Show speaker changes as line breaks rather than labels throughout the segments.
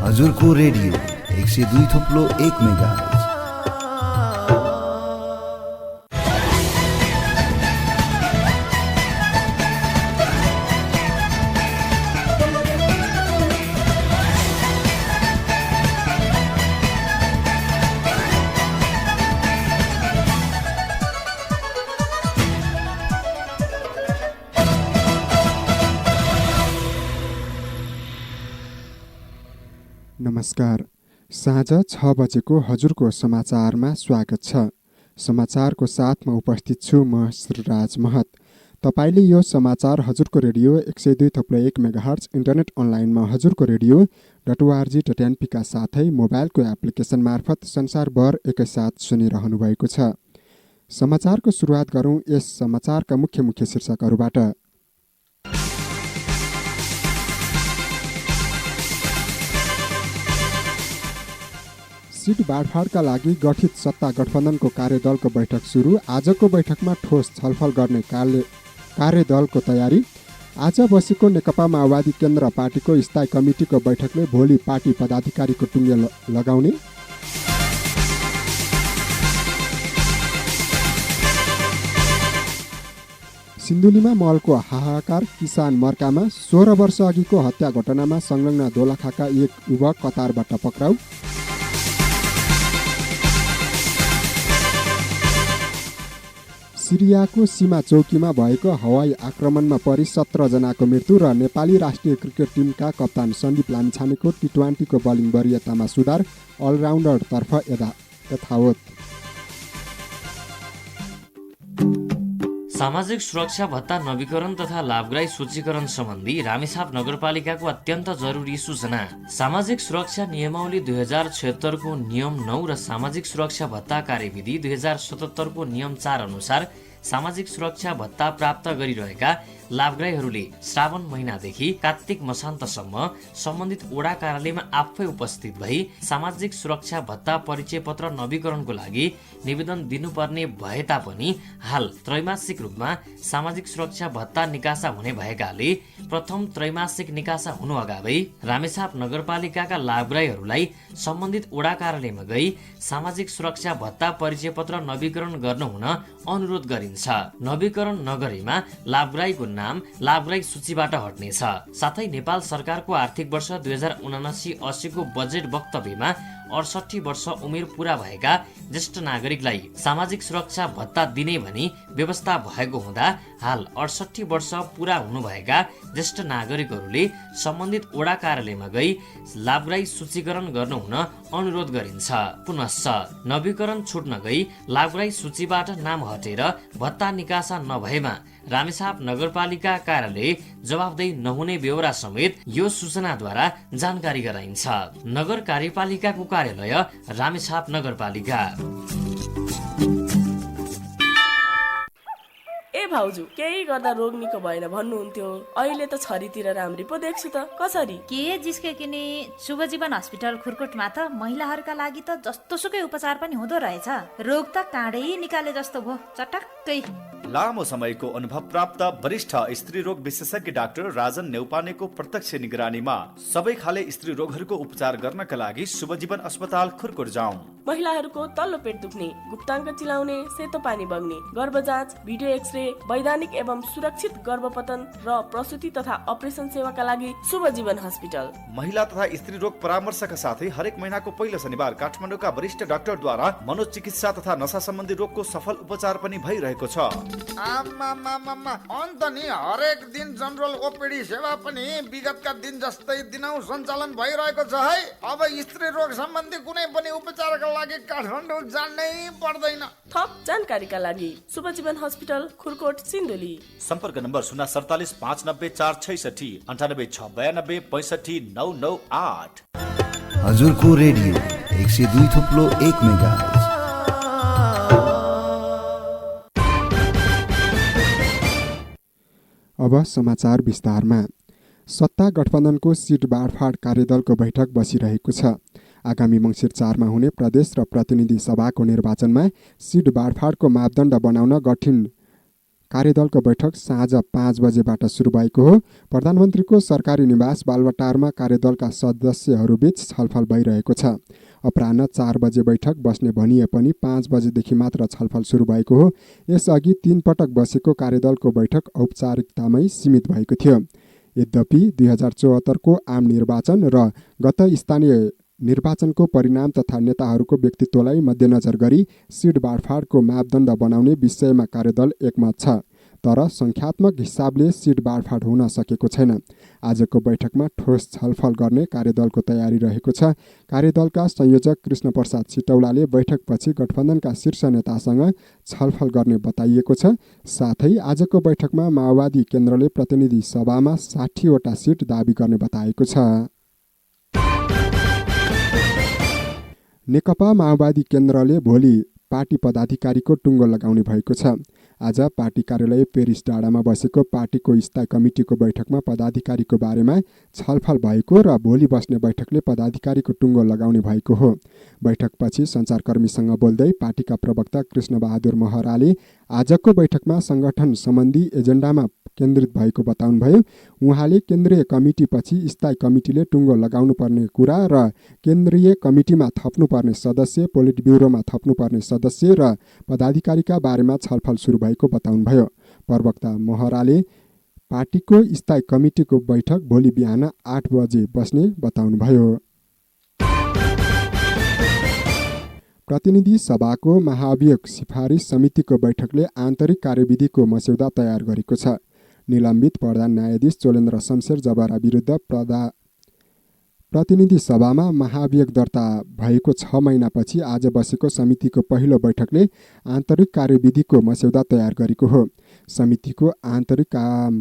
हजुरको radio 102.1 megahertz.
नमस्कार। साँझ 6 बजेको हजुरको समाचारमा स्वागत छ। समाचारको साथमा उपस्थित छु म श्रीराज महत। तपाईले यो समाचार हजुरको रेडियो 102.1 मेगाहर्ज इन्टरनेट अनलाइनमा हजुरको रेडियो.org.np का साथै मोबाइलको एप्लिकेसन मार्फत संसारभर एकैसाथ सुनिरहनु भएको छ। समाचारको सुरुवात गरौं यस समाचारका मुख्य शीर्षकहरूबाट। सिट बाँडफाँडका लागि गठित सत्ता गठबन्धनको कार्यदलको बैठक सुरु। आजको बैठकमा ठोस छलफल गर्ने कार्यदलको तयारी। आज बसेको नेकपा माओवादी केन्द्र पार्टीको स्थायी कमिटिको बैठकले भोलि पार्टी पदाधिकारीको टुङ्गे लगाउने। सिन्धुलीमा मलको हाहाकार, किसान मर्कामा। 16 वर्ष अघिको हत्या घटनामा संलग्न दोलखाका एक युवक कतारबाट पक्राउ। सिरियाको सीमा चौकीमा भएको हवाई आक्रमणमा परि 17 जनाको मृत्यु र नेपाली राष्ट्रिय क्रिकेट टिमका कप्तान सन्दीप लामिछानेको टी20को बलिङ वरियतामा सुधार, अलराउन्डरतर्फ यथावत।
सामाजिक सुरक्षा भत्ता नवीकरण तथा लाभग्राही सूचीकरण सम्बन्धी रामेछाप नगरपालिकाको अत्यन्त जरुरी सूचना। सामाजिक सुरक्षा नियमावली 2076 को नियम 9 र सामाजिक सुरक्षा भत्ता कार्यविधि 2077 को नियम 4 अनुसार सामाजिक सुरक्षा भत्ता प्राप्त गरिरहेका लाभग्राहीहरूले श्रावण महिनादेखि कार्तिक मसान्तसम्म सम्बन्धित वडा कार्यालयमा आफै उपस्थित भई सामाजिक सुरक्षा भत्ता परिचय पत्र नवीकरणको लागि निवेदन दिनुपर्ने भए तापनि हाल त्रैमासिक रूपमा सामाजिक सुरक्षा भत्ता निकासा हुने भएकाले प्रथम त्रैमासिक निकासा हुनु अगावै रामेछाप नगरपालिकाका लाभग्राहीहरूलाई सम्बन्धित वडा कार्यालयमा गई सामाजिक सुरक्षा भत्ता परिचय पत्र नवीकरण गर्नु हुन अनुरोध गरिन्छ। नवीकरण नगरेमा लाभग्राहीको नाम लाभग्राही सूचीबाट हट्नेछ। साथै नेपाल सरकारको आर्थिक वर्ष 2079-80 को बजेट वक्तव्यमा 68 वर्ष उमेर पूरा भएका ज्येष्ठ नागरिकलाई सामाजिक सुरक्षा भत्ता दिने भनी व्यवस्था भएको हुँदा हाल 68 वर्ष पूरा हुनुभएका ज्येष्ठ नागरिकहरूले सम्बन्धित वडा कार्यालयमा गई लाभग्राही सूचीकरण गर्नु हुन अनुरोध गरिन्छ। पुनश्च नवीकरण छुट्न गई लाभग्राही सूचीबाट नाम हटेर भत्ता निकासा नभएमा रामेछाप नगरपालिका कार्यालय जवाफदेही नहुने बेहोरा समेत यो सूचनाद्वारा जानकारी गराइन्छ। नगर कार्यपालिकाको कार्यालय रामेछाप नगरपालिका।
ए भाउजू, केही गर्दा रोग निको भएन भन्नुहुन्थ्यो, अहिले त छरीतिर राम्री पो देख्छु त। कसरी
के जिस्के किने शुभ जीवन हस्पिटल खुरकोटमा त महिलाहरूका लागि त जस्तो सुकै उपचार पनि हुँदो रहेछ। रोग त काँडै निकाले जस्तो भो, चटक्कै।
लामो समयको अनुभव प्राप्त वरिष्ठ स्त्री रोग विशेषज्ञ डाक्टर राजन नेउपानेको प्रत्यक्ष निगरानीमा सबै खाले स्त्री रोगहरूको उपचार गर्नका लागि शुभ जीवन अस्पताल खुरकोट जाउँ।
महिलाहरूको तल्लो पेट दुख्ने, गुप्ताङ्ग चिलाउने, सेतो पानी बग्ने, गर्भ जाँच, भिडियो एक्सरे, वैधानिक एवं सुरक्षित गर्भपतन र प्रसुति तथा अपरेसन सेवाका लागि शुभ जीवन हस्पिटल।
महिला तथा स्त्री रोग परामर्शका साथै हरेक महिनाको पहिलो शनिबार काठमाडौँका वरिष्ठ डाक्टरद्वारा मनोचिकित्सा तथा नशा सम्बन्धी रोगको सफल उपचार पनि भइरहेको छ।
अन्त नि हरेक दिन जनरल ओपीडी सेवा पनि विगतका दिन जस्तै दिनौ सञ्चालन भइरहेको छ है। अब स्त्री रोग सम्बन्धी कुनै पनि उपचारका लागि काठमाडौँ जान्नै पर्दैन।
थप जानकारीका लागि शुभ जीवन हस्पिटल खुरकोट सिन्धुली।
सम्पर्क नम्बर 047 590 466 98 692 65 998।
हजुरको रेडियो 102.1 मेगाहर्ज।
अब समाचार विस्तारमा। सत्ता गठबन्धनको सिट बाँडफाँड कार्यदलको बैठक बसिरहेको छ। आगामी मङ्सिर 4 मा हुने प्रदेश र प्रतिनिधि सभाको निर्वाचनमा सिट बाँडफाँडको मापदण्ड बनाउन गठित कार्यदलको बैठक साँझ 5 बजेबाट सुरु भएको हो। प्रधानमन्त्रीको सरकारी निवास बालुवाटारमा कार्यदलका सदस्यहरूबीच छलफल भइरहेको छ। अपराह्न 4 बजे बैठक बस्ने भनिए पनि 5 बजेदेखि मात्र छलफल सुरु भएको हो। यसअघि 3 पटक बसेको कार्यदलको बैठक औपचारिकतामै सीमित भएको थियो। यद्यपि 2074 को आम निर्वाचन र गत स्थानीय निर्वाचनको परिणाम तथा नेताहरूको व्यक्तित्वलाई मध्यनजर गरी सिट बाँडफाँडको मापदण्ड बनाउने विषयमा कार्यदल एकमत छ। तर सङ्ख्यात्मक हिसाबले सिट बाँडफाँड हुन सकेको छैन। आजको बैठकमा ठोस छलफल गर्ने कार्यदलको तयारी रहेको छ। कार्यदलका संयोजक कृष्ण प्रसाद सिटौलाले बैठकपछि गठबन्धनका शीर्ष नेतासँग छलफल गर्ने बताइएको छ। साथै आजको बैठकमा माओवादी केन्द्रले प्रतिनिधि सभामा 60 वटा सिट दाबी गर्ने बताएको छ। नेकपा माओवादी केन्द्रले भोलि पार्टी पदाधिकारीको टुङ्गो लगाउने भएको छ। आज पार्टी कार्यालय पेरिस डाँडामा बसेको पार्टीको स्थायी कमिटीको बैठकमा पदाधिकारीको बारेमा छलफल भएको र भोलि बस्ने बैठकले पदाधिकारीको टुङ्गो लगाउने भएको हो। बैठकपछि सञ्चारकर्मीसँग बोल्दै पार्टीका प्रवक्ता कृष्ण बहादुर महराले आजको बैठकमा सङ्गठन सम्बन्धी एजेन्डामा केन्द्रित भएको बताउनुभयो। उहाँले केन्द्रीय कमिटीपछि स्थायी कमिटीले टुङ्गो लगाउनु पर्ने कुरा र केन्द्रीय कमिटीमा थप्नुपर्ने सदस्य, पोलिट ब्युरोमा थप्नुपर्ने सदस्य र पदाधिकारीका बारेमा छलफल सुरु भएको बताउनुभयो। प्रवक्ता महराले पार्टीको स्थायी कमिटीको बैठक भोलि बिहान 8 बजे बस्ने बताउनुभयो। प्रतिनिधि सभाको महाभियोग सिफारिस समितिको बैठकले आन्तरिक कार्यविधिको मस्यौदा तयार गरेको छ। निलम्बित प्रधान न्यायाधीश चोलेन्द्र शमशेर जबरा विरुद्ध प्रतिनिधि सभामा महाभियोग दर्ता भएको 6 महिनापछि आज बसेको समितिको पहिलो बैठकले आन्तरिक कार्यविधिको मस्यौदा तयार गरेको हो। समितिको आन्तरिक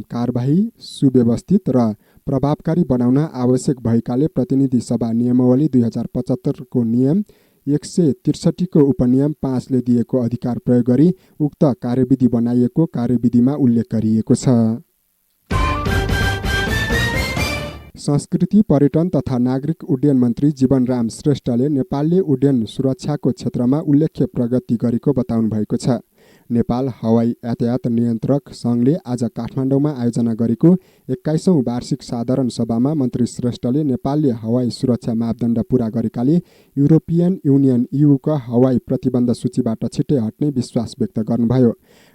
कारबाही सुव्यवस्थित र प्रभावकारी बनाउन आवश्यक भएकाले प्रतिनिधि सभा नियमावली 2075 को नियम 163 को उपनियम 5 ले दिएको अधिकार प्रयोग गरी उक्त कार्यविधि बनाइएको कार्यविधिमा उल्लेख गरिएको छ। संस्कृति, पर्यटन तथा नागरिक उड्डयन मन्त्री जीवनराम श्रेष्ठले नेपालले उड्डयन सुरक्षाको क्षेत्रमा उल्लेख्य प्रगति गरेको बताउनु भएको छ। नेपाल हवाई यातायात नियन्त्रक सङ्घले आज काठमाडौँमा आयोजना गरेको 21औं वार्षिक साधारण सभामा मन्त्री श्रेष्ठले नेपालले हवाई सुरक्षा मापदण्ड पूरा गरेकाले युरोपियन युनियन EUका हवाई प्रतिबन्ध सूचीबाट छिट्टै हट्ने विश्वास व्यक्त गर्नुभयो।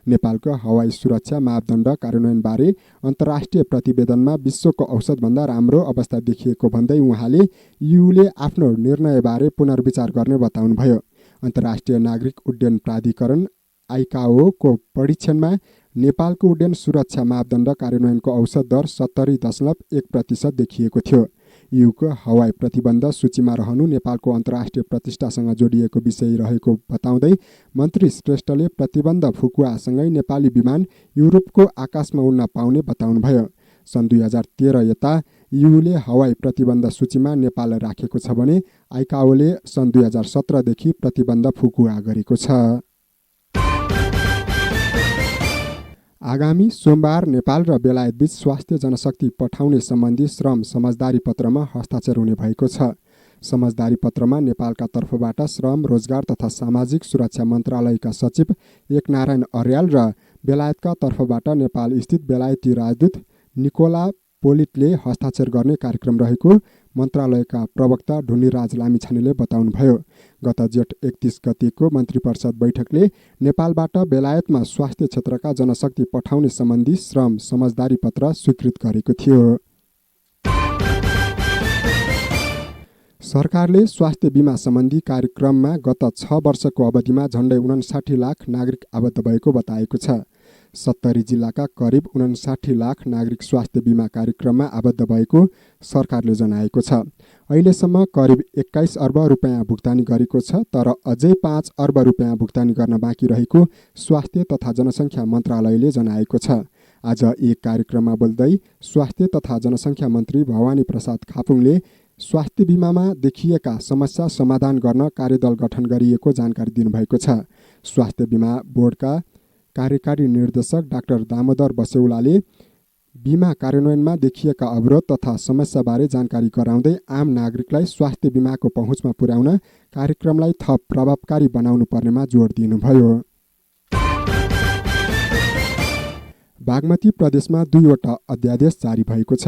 नेपालको हवाई सुरक्षा मापदण्ड कार्यान्वयनबारे अन्तर्राष्ट्रिय प्रतिवेदनमा विश्वको औसतभन्दा राम्रो अवस्था देखिएको भन्दै उहाँले EUले आफ्नो निर्णयबारे पुनर्विचार गर्ने बताउनुभयो। अन्तर्राष्ट्रिय नागरिक उड्डयन प्राधिकरण ICAO को परीक्षणमा नेपालको उड्डयन सुरक्षा मापदण्ड कार्यान्वयनको औसत दर 70.1% देखिएको थियो। EUको हवाई प्रतिबन्ध सूचीमा रहनु नेपालको अन्तर्राष्ट्रिय प्रतिष्ठासँग जोडिएको विषय रहेको बताउँदै मन्त्री श्रेष्ठले प्रतिबन्ध फुकुवासँगै नेपाली विमान युरोपको आकाशमा उड्न पाउने बताउनुभयो। सन् 2013 यता EUले हवाई प्रतिबन्ध सूचीमा नेपाल राखेको छ भने ICAOले सन् 2017 देखि प्रतिबन्ध फुकुवा गरेको छ। आगामी सोमबार नेपाल र बेलायतबीच स्वास्थ्य जनशक्ति पठाउने सम्बन्धी श्रम समझदारी पत्रमा हस्ताक्षर हुने भएको छ। समझदारी पत्रमा नेपालका तर्फबाट श्रम, रोजगार तथा सामाजिक सुरक्षा मन्त्रालयका सचिव एकनारायण अर्याल र बेलायतका तर्फबाट नेपाल स्थित बेलायती राजदूत निकोला पोलिटले हस्ताक्षर गर्ने कार्यक्रम रहेको मन्त्रालयका प्रवक्ता ढुनिराज लामिछानेले बताउनुभयो। गत जेठ 31 गतेको मन्त्री परिषद बैठकले नेपालबाट बेलायतमा स्वास्थ्य क्षेत्रका जनशक्ति पठाउने सम्बन्धी श्रम समझदारी पत्र स्वीकृत गरेको थियो। सरकारले स्वास्थ्य बीमा सम्बन्धी कार्यक्रममा गत 6 वर्षको अवधिमा झण्डै 59 लाख नागरिक आबद्ध भएको बताएको छ। 70 जिल्लाका करिब 59 लाख नागरिक स्वास्थ्य बीमा कार्यक्रममा आबद्ध भएको सरकारले जनाएको छ। अहिलेसम्म करिब 21 अर्ब रुपैयाँ भुक्तानी गरेको छ, तर अझै 5 अर्ब रुपैयाँ भुक्तानी गर्न बाँकी रहेको स्वास्थ्य तथा जनसङ्ख्या मन्त्रालयले जनाएको छ। आज एक कार्यक्रममा बोल्दै स्वास्थ्य तथा जनसङ्ख्या मन्त्री भवानी प्रसाद खापुङले स्वास्थ्य बीमामा देखिएका समस्या समाधान गर्न कार्यदल गठन गरिएको जानकारी दिनुभएको छ। स्वास्थ्य बीमा बोर्डका कार्यकारी निर्देशक डाक्टर दामोदर बसेउलाले बीमा कार्यान्वयनमा देखिएका अवरोध तथा समस्याबारे जानकारी गराउँदै आम नागरिकलाई स्वास्थ्य बीमाको पहुँचमा पुर्याउन कार्यक्रमलाई थप प्रभावकारी बनाउनु पर्नेमा जोड दिनुभयो। बागमती प्रदेशमा 2वटा अध्यादेश जारी भएको छ।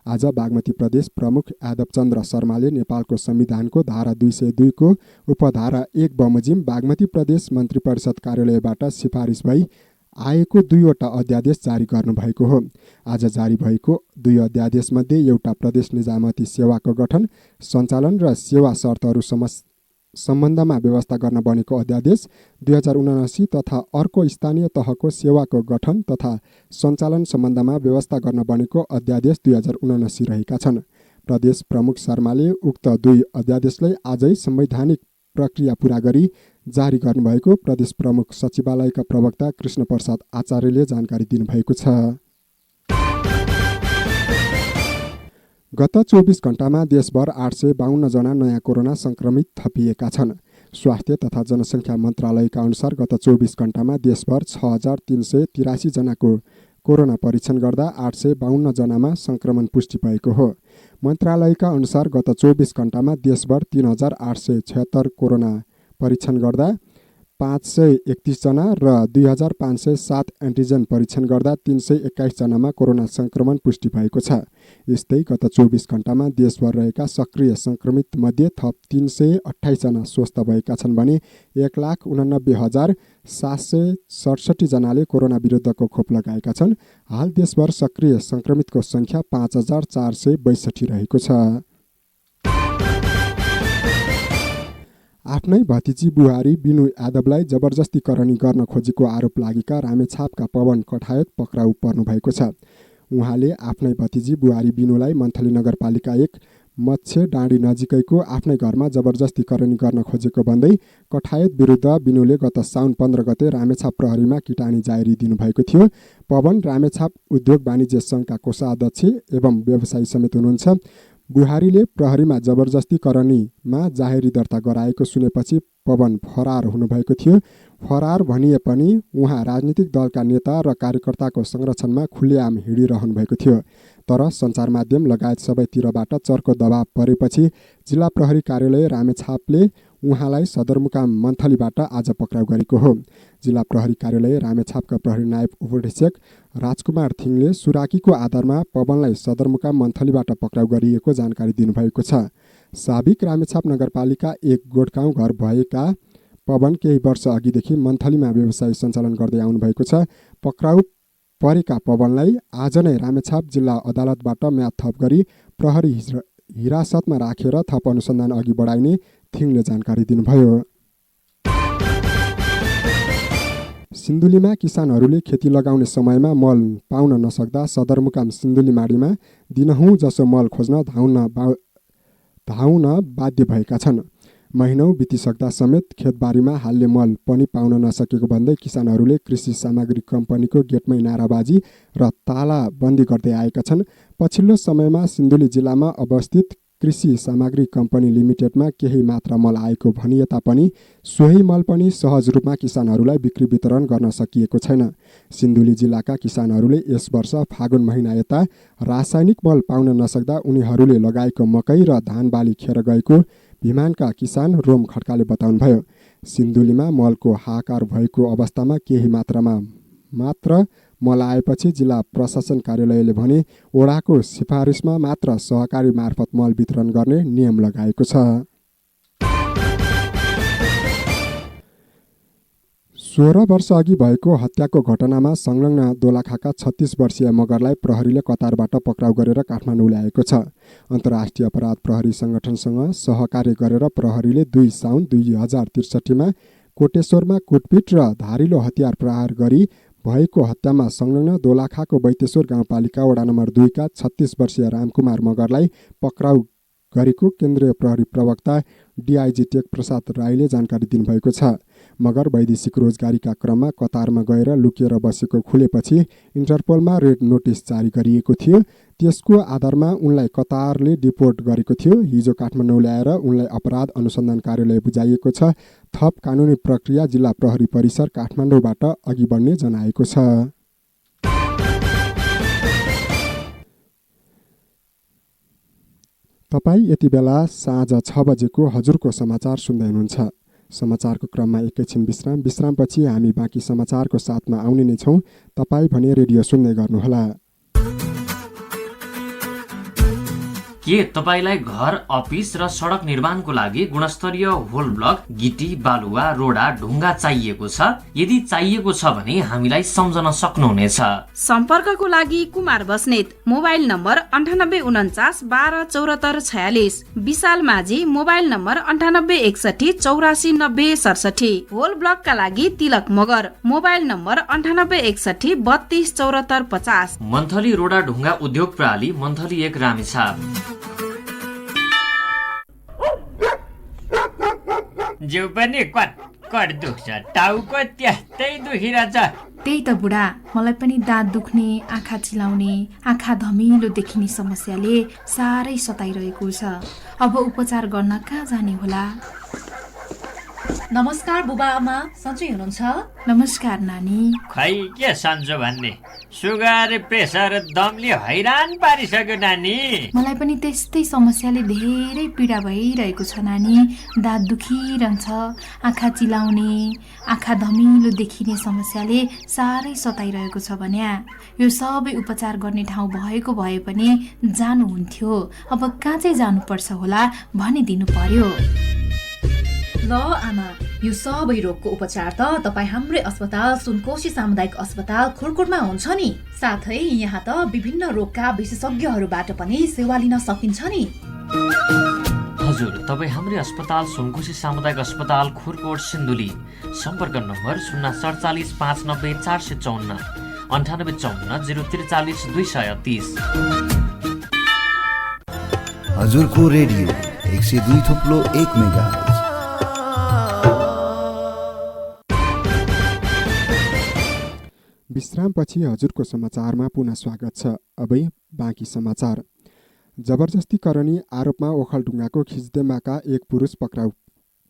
आज बागमती प्रदेश प्रमुख यादवचन्द्र शर्माले नेपालको संविधानको धारा 202 को उपधारा 1 बमोजिम बागमती प्रदेश मन्त्री परिषद कार्यालयबाट सिफारिस भई आएको 2वटा अध्यादेश जारी गर्नुभएको हो। आज जारी भएको 2 अध्यादेशमध्ये एउटा प्रदेश निजामती सेवाको गठन, सञ्चालन र सेवा शर्तहरू सम्बन्धमा व्यवस्था गर्न बनेको अध्यादेश 2079 तथा अर्को स्थानीय तहको सेवाको गठन तथा सञ्चालन सम्बन्धमा व्यवस्था गर्न बनेको अध्यादेश 2079 रहेका छन्। प्रदेश प्रमुख शर्माले उक्त 2 अध्यादेशलाई आजै संवैधानिक प्रक्रिया पूरा गरी जारी गर्नुभएको प्रदेश प्रमुख सचिवालयका प्रवक्ता कृष्ण प्रसाद आचार्यले जानकारी दिनुभएको छ। गत 24 घण्टामा देशभर 852 जना नयाँ कोरोना संक्रमित थपिएका छन्। स्वास्थ्य तथा जनसङ्ख्या मन्त्रालयका अनुसार गत 24 घण्टामा देशभर 6383 जनाको कोरोना परीक्षण गर्दा 852 जनामा संक्रमण पुष्टि भएको हो। मन्त्रालयका अनुसार गत 24 घण्टामा देशभर 3876 कोरोना परीक्षण गर्दा 531 जना र 2507 एन्टिजन परीक्षण गर्दा 321 जनामा कोरोना संक्रमण पुष्टि भएको छ। यस्तै गत 24 घण्टामा देशभर रहेका सक्रिय संक्रमित मध्ये थप 328 जना स्वस्थ भएका छन् भने 1,89,767 जनाले कोरोना विरुद्धको खोप लगाएका छन्। हाल देशभर सक्रिय संक्रमितको संख्या 5462 रहेको छ। आफ्नै भतिजी बुहारी बिनु यादवलाई जबरजस्तीकरणी गर्न खोजेको आरोप लागेका रामेछापका पवन कठायत पक्राउ पर्नुभएको छ। उहाँले आफ्नै भतिजी बुहारी बिनुलाई मन्थली नगरपालिका 1 मत्स्य डाँडी नजिकैको आफ्नै घरमा जबरजस्तीकरणी गर्न खोजेको भन्दै कठायत विरुद्ध बिनुले गत साउन 15 गते रामेछाप प्रहरीमा किटानी जाहेरी दिनुभएको थियो। पवन रामेछाप उद्योग वाणिज्य सङ्घका कोषाध्यक्ष एवं व्यवसायी समेत हुनुहुन्छ। बुहारीले प्रहरीमा जबरजस्तीकरणीमा जाहेरी दर्ता गराएको सुनेपछि पवन फरार हुनुभएको थियो। फरार भनिए पनि उहाँ राजनीतिक दलका नेता र कार्यकर्ताको संरक्षणमा खुल्लेआम हिँडिरहनु भएको थियो। तर सञ्चार माध्यम लगायत सबैतिरबाट चर्को दबाव परेपछि जिल्ला प्रहरी कार्यालय रामेछापले उहाँलाई सदरमुकाम मन्थलीबाट आज पक्राउ गरेको हो। जिल्ला प्रहरी कार्यालय रामेछापका प्रहरी नायब उपरीक्षक राजकुमार थिङले सुराकीको आधारमा पवनलाई सदरमुकाम मन्थलीबाट पक्राउ गरिएको जानकारी दिनुभएको छ। साबिक रामेछाप नगरपालिका 1 गोठगाउँ घर भएका पवन केही वर्ष अघिदेखि मन्थलीमा व्यवसाय सञ्चालन गर्दै आउनुभएको छ। पक्राउ परेका पवनलाई आज नै रामेछाप जिल्ला अदालतबाट म्याद थप गरी प्रहरी हिरासतमा राखेर थप अनुसन्धान अघि बढाइने थिङले जानकारी दिनुभयो। सिन्धुलीमा किसानहरूले खेती लगाउने समयमा मल पाउन नसक्दा सदरमुकाम सिन्धुली माडीमा दिनहुँ जसो मल खोज्न धाउन बाध्य भएका छन्। महिनौं बितिसक्दा समेत खेतबारीमा हाल्ने मल पनि पाउन नसकेको भन्दै किसानहरूले कृषि सामग्री कम्पनीको गेटमै नाराबाजी र तालाबन्दी गर्दै आएका छन्। पछिल्लो समयमा सिन्धुली जिल्लामा अवस्थित कृषि सामग्री कम्पनी लिमिटेडमा केही मात्रा मल आएको भनिए तापनि सोही मल पनि सहज रूपमा किसानहरूलाई बिक्री वितरण गर्न सकिएको छैन। सिन्धुली जिल्लाका किसानहरूले यस वर्ष फागुन महिना यता रासायनिक मल पाउन नसक्दा उनीहरूले लगाएको मकै र धान बाली खेर गएको भिमानका किसान रोम खड्काले बताउनुभयो। सिन्धुलीमा मलको हाहाकार भएको अवस्थामा केही मात्रामा मात्र मल आएपछि जिल्ला प्रशासन कार्यालयले भने ओडाको सिफारिसमा मात्र सहकारी मार्फत मल वितरण गर्ने नियम लगाएको छ। 16 वर्ष अघि भएको हत्याको घटनामा संलग्न दोलाखाका 36 वर्षीय मगरलाई प्रहरीले कतारबाट पक्राउ गरेर काठमाडौँ ल्याएको छ। अन्तर्राष्ट्रिय अपराध प्रहरी संगठनसँग सहकार्य गरेर प्रहरीले 2 साउन 2063 मा कोटेश्वरमा कुटपिट र धारिलो हतियार प्रहार गरी भएको हत्यामा संलग्न दोलाखाको बैतेश्वर गाउँपालिका वडा नम्बर 2 का 36 वर्षीय रामकुमार मगरलाई पक्राउ गरेको केन्द्रीय प्रहरी प्रवक्ता डिआइजी टेक प्रसाद राईले जानकारी दिनुभएको छ। मगर वैदेशिक रोजगारीका क्रममा कतारमा गएर लुकेर बसेको खुलेपछि इन्टरपोलमा रेड नोटिस जारी गरिएको थियो। त्यसको आधारमा उनलाई कतारले डिपोर्ट गरेको थियो। हिजो काठमाडौँ ल्याएर उनलाई अपराध अनुसन्धान कार्यालय बुझाइएको छ। थप कानुनी प्रक्रिया जिल्ला प्रहरी परिसर काठमाडौँबाट अघि बढ्ने जनाएको छ। तपाईँ यति बेला साँझ 6 बजेको हजुरको समाचार सुन्दै हुनुहुन्छ। समाचारको क्रममा एकैछिन विश्रामपछि हामी बाँकी समाचारको साथमा आउने नै छौँ। तपाईँ भने रेडियो सुन्दै गर्नुहोला।
के तपाईँलाई घर, अफिस र सडक निर्माणको लागि गुणस्तरीय होल ब्लक, गिटी, बालुवा, रोडा, ढुङ्गा चाहिएको छ? यदि चाहिएको छ भने हामीलाई सम्झन सक्नुहुनेछ।
सम्पर्कको लागि कुमार बस्नेत, मोबाइल नम्बर 9849 12 74 46, विशाल माझी, मोबाइल नम्बर 9861 84 90 67, होल ब्लकका लागि तिलक मगर, मोबाइल नम्बर 9861 32 74 50।
मन्थली रोडा ढुङ्गा उद्योग प्रणाली, मन्थली 1, रामेछाप।
जिउ पनि कट दुख्छ, टाउको त्यस्तै दुखिरहेछ।
त्यही त बुढा, मलाई पनि दाँत दुख्ने, आँखा चिलाउने, आँखा धमिलो देखिने समस्याले साह्रै सताइरहेको छ। अब उपचार गर्न कहाँ जाने होला?
नमस्कार बुबा आमा, सन्चै हुनुहुन्छ?
नमस्कार नानी।
खै के सन्चो भन्ने, सुगर, प्रेसर, दमले हैरान पारिसक्यो नानी।
मलाई पनि त्यस्तै समस्याले धेरै पीडा भइरहेको छ नानी। दाँत दुखिरहन्छ, आँखा चिलाउने, आँखा धमिलो देखिने समस्याले साह्रै सताइरहेको छ भने यो सबै उपचार गर्ने ठाउँ भएको भए पनि जानुहुन्थ्यो। अब कहाँ चाहिँ जानुपर्छ होला भनिदिनु पर्यो।
ल आमा, यो सबै रोगको उपचार त तपाईँ हाम्रै अस्पताल सुनकोशी सामुदायिक अस्पताल खुरकोटमा हुन्छ नि। साथै यहाँ त विभिन्न रोगका विशेषज्ञहरूबाट पनि सेवा लिन सकिन्छ नि।
हजुर, तपाईँ हाम्रै अस्पताल सुनकोशी सामुदायिक अस्पताल खुरकोट सिन्धुली। सम्पर्क नम्बर 047 590 454, 9854 043 230।
हजुरको रेडियो 102.1 मेगाहर्ज।
विश्रामपछि हजुरको समाचारमा पुनः स्वागत छ। अब बाँकी समाचार। जबरजस्तीकरणी आरोपमा ओखलढुङ्गाको खिच्देमाका एक पुरुष पक्राउ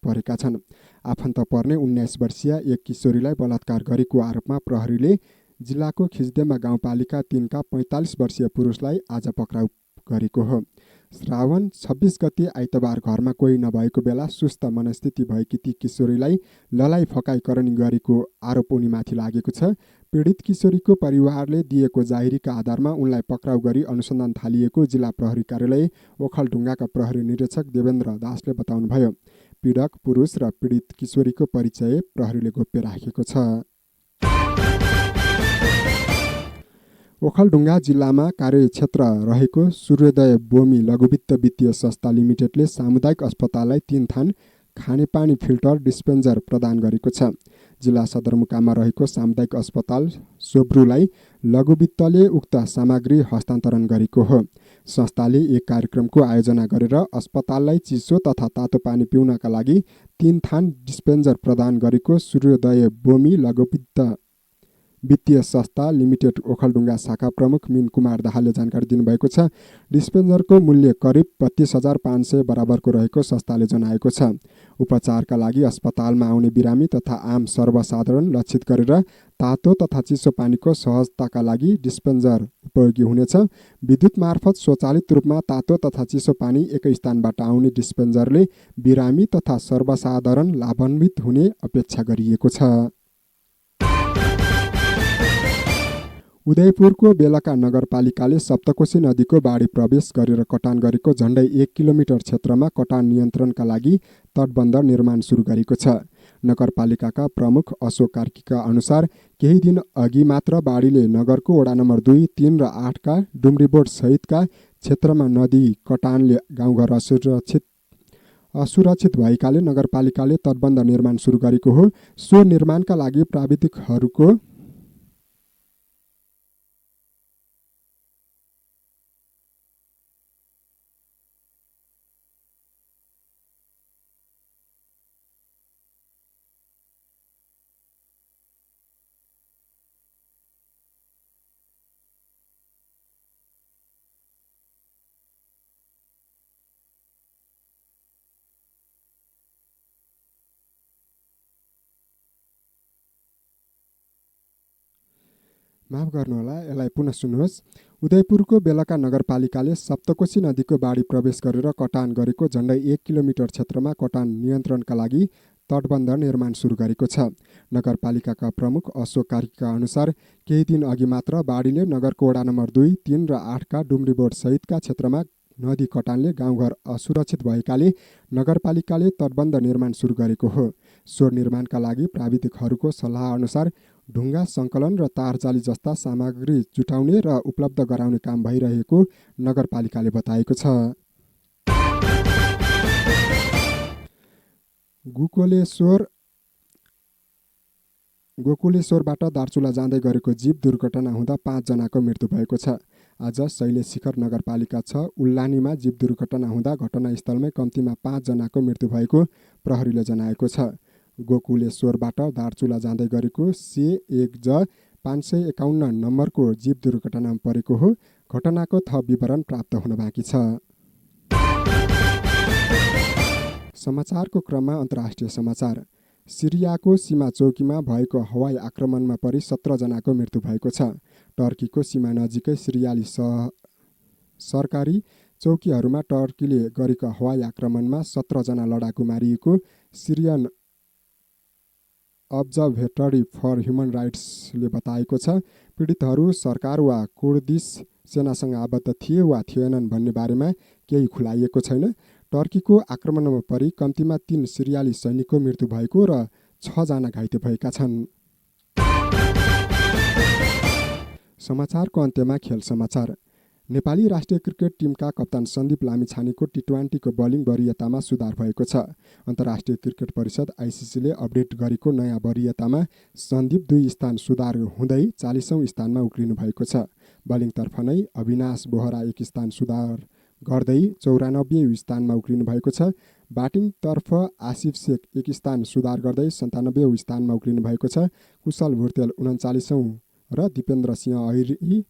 परेका छन्। आफन्त पर्ने 19 वर्षीय एक किशोरीलाई बलात्कार गरेको आरोपमा प्रहरीले जिल्लाको खिच्देमा गाउँपालिका 3 का 45 वर्षीय पुरुषलाई आज पक्राउ गरेको हो। श्रावण 26 गते आइतबार घरमा कोही नभएको बेला सुस्त मनस्थिति भएकी ती किशोरीलाई ललाई फकाइकरण गरेको आरोप उनीमाथि लागेको छ। पीडित किशोरीको परिवारले दिएको जाहेरीका आधारमा उनलाई पक्राउ गरी अनुसन्धान थालिएको जिल्ला प्रहरी कार्यालय ओखलढुङ्गाका प्रहरी निरीक्षक देवेन्द्र दासले बताउनुभयो। पीडक पुरुष र पीडित किशोरीको परिचय प्रहरीले गोप्य राखेको छ। ओखलढुङ्गा जिल्लामा कार्यक्षेत्र रहेको सूर्योदय बोमी लघुवित्त वित्तीय संस्था लिमिटेडले सामुदायिक अस्पताललाई 3 थान खानेपानी फिल्टर डिस्पेन्सर प्रदान गरेको छ। जिल्ला सदरमुकाममा रहेको सामुदायिक अस्पताल सोब्रुलाई लघुवित्तले उक्त सामग्री हस्तान्तरण गरेको हो। संस्थाले एक कार्यक्रमको आयोजना गरेर अस्पताललाई चिसो तथा तातो पानी पिउनका लागि 3 थान डिस्पेन्सर प्रदान गरेको सूर्योदय बोमी लघुवित्त वित्तीय संस्था लिमिटेड ओखलढुङ्गा शाखा प्रमुख मिन कुमार दाहालले जानकारी दिनुभएको छ। डिस्पेन्सरको मूल्य करिब 32,500 बराबरको रहेको संस्थाले जनाएको छ। उपचारका लागि अस्पतालमा आउने बिरामी तथा आम सर्वसाधारण लक्षित गरेर तातो तथा चिसो पानीको सहजताका लागि डिस्पेन्सर उपयोगी हुनेछ। विद्युत मार्फत स्वचालित रूपमा तातो तथा चिसो पानी एकै स्थानबाट आउने डिस्पेन्सरले बिरामी तथा सर्वसाधारण लाभान्वित हुने अपेक्षा गरिएको छ। उदयपुरको बेलका नगरपालिकाले सप्तकोशी नदीको बाढी प्रवेश गरेर कटान गरेको झण्डै 1 किलोमिटर क्षेत्रमा कटान नियन्त्रणका लागि तटबन्ध निर्माण सुरु गरेको छ। नगरपालिकाका प्रमुख अशोक कार्कीका अनुसार केही दिन अघि मात्र बाढीले नगरको वडा नम्बर 2, 3 र 8 का डुम्रीबोट सहितका क्षेत्रमा नदी कटानले गाउँघर असुरक्षित भएकाले नगरपालिकाले तटबन्ध निर्माण सुरु गरेको हो। सो निर्माणका लागि प्राविधिकहरूको माफ गर्नुहोला, यसलाई पुनः सुन्नुहोस्। उदयपुरको बेलका नगरपालिकाले सप्तकोशी नदीको बाढी प्रवेश गरेर कटान गरेको झण्डै 1 किलोमिटर क्षेत्रमा कटान नियन्त्रणका लागि तटबन्ध निर्माण सुरु गरेको छ। नगरपालिकाका प्रमुख अशोक कार्कीका अनुसार केही दिन अघि मात्र बाढीले नगरको वडा नम्बर 2, 3 र 8 का डुम्रीबोट सहितका क्षेत्रमा नदी कटानले गाउँघर असुरक्षित भएकाले नगरपालिकाले तटबन्ध निर्माण सुरु गरेको हो। सो निर्माणका लागि प्राविधिकहरूको सल्लाह अनुसार ढुङ्गा सङ्कलन र तारजाली जस्ता सामग्री जुटाउने र उपलब्ध गराउने काम भइरहेको नगरपालिकाले बताएको छ। गोकुलेश्वरबाट दार्चुला जाँदै गरेको जीप दुर्घटना हुँदा 5 जनाको मृत्यु भएको छ। आज शैलेश शिखर नगरपालिका 6 उल्लानीमा जीप दुर्घटना हुँदा घटनास्थलमै कम्तीमा 5 जनाको मृत्यु भएको प्रहरीले जनाएको छ। गोकुलेश्वरबाट दार्चुला जाँदै गरेको C1J 551 नम्बरको जीप दुर्घटनामा परेको हो। घटनाको थप विवरण प्राप्त हुन बाँकी छ। समाचारको क्रममा अन्तर्राष्ट्रिय समाचार। सिरियाको सीमा चौकीमा भएको हवाई आक्रमणमा परि 17 जनाको मृत्यु भएको छ। टर्कीको सीमा नजिकै सिरियाली सरकारी चौकीहरूमा टर्कीले गरेको हवाई आक्रमणमा 17 जना लडाकु मारिएको सिरियन अब्जर्भेटरी फर ह्युमन राइट्सले बताएको छ। पीडितहरू सरकार वा कुर्दिश सेनासँग आबद्ध थिए वा थिएनन् भन्ने बारेमा केही खुलाइएको छैन। टर्कीको आक्रमणमा परि कम्तीमा 3 सिरियाली सैनिकको मृत्यु भएको र 6 जना घाइते भएका छन्। समाचारको अन्त्यमा खेल समाचार। नेपाली राष्ट्रिय क्रिकेट टिमका कप्तान सन्दीप लामिछानेको टी20को बलिङ वरियतामा सुधार भएको छ। अन्तर्राष्ट्रिय क्रिकेट परिषद ICCले अपडेट गरेको नयाँ वरियतामा सन्दीप 2 स्थान सुधार हुँदै 40औं स्थानमा उक्लिनु भएको छ। बलिङतर्फ नै अविनाश बोहरा 1 स्थान सुधार गर्दै 94औं स्थानमा उक्लिनु भएको छ। ब्याटिङतर्फ आसिफ शेख 1 स्थान सुधार गर्दै 97औं स्थानमा उक्लिनु भएको छ। कुशल भुर्तेल 39औं र दिपेन्द्र सिंह ऐरी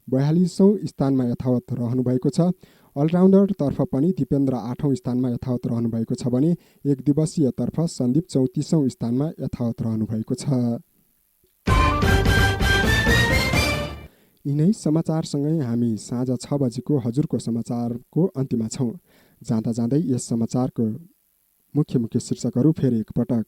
42औं स्थानमा यथावत रहनु भएको छ। अलराउन्डरतर्फ पनि दिपेन्द्र 8औं स्थानमा यथावत रहनु भएको छ भने एक दिवसीयतर्फ सन्दीप 34औं स्थानमा यथावत रहनु भएको छ। यिनै समाचारसँगै हामी साँझ 6 बजेको हजुरको समाचारको अन्त्यमा छौँ। जाँदा जाँदै यस समाचारको मुख्य शीर्षकहरू फेरि एकपटक।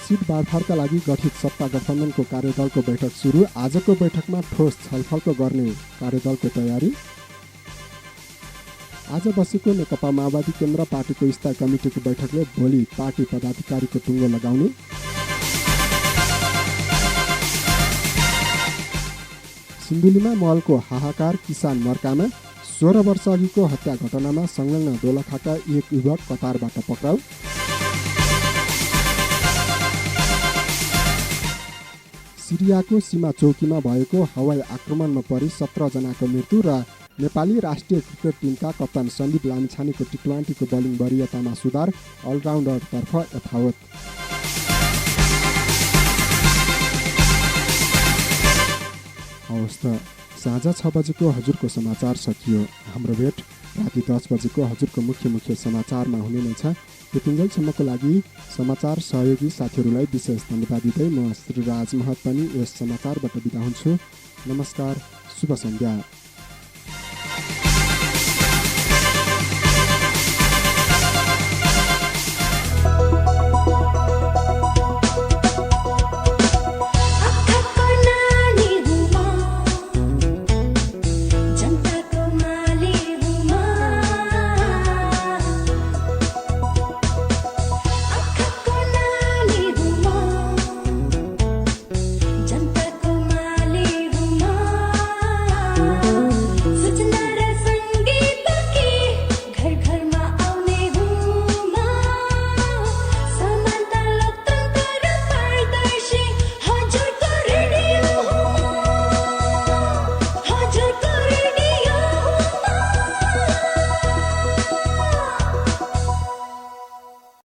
सिट बाँडफाँडका लागि गठित सत्ता गठबन्धनको कार्यदलको बैठक सुरु। आजको बैठकमा ठोस छलफल गर्ने कार्यदलको तयारी। आज बसेको नेकपा माओवादी केन्द्र पार्टीको स्थायी कमिटीको बैठकले भोलि पार्टी पदाधिकारीको टुङ्गो लगाउने। सिन्धुलीमा मलको हाहाकार, किसान मर्कामा। 16 वर्ष अघिको हत्या घटनामा संलग्न दोलखाका एक युवक कतारबाट पक्राउ। सिरियाको सीमा चौकीमा भएको हवाई आक्रमणमा परि 17 जनाको मृत्यु र नेपाली राष्ट्रिय क्रिकेट टिमका कप्तान सन्दीप लामिछानेको टी20को बलिङ वरियतामा सुधार, अलराउन्डरतर्फ यथावत। हवस् त, साँझ 6 बजेको हजुरको समाचार सकियो। हाम्रो भेट राति 10 बजेको हजुरको मुख्य समाचारमा हुने नै छ। त्यतिन्जेलसम्मको लागि समाचार सहयोगी साथीहरूलाई विशेष धन्यवाद दिँदै म श्री राज महत पनि यस समाचारबाट बिदा हुन्छु। नमस्कार, शुभ सन्ध्या।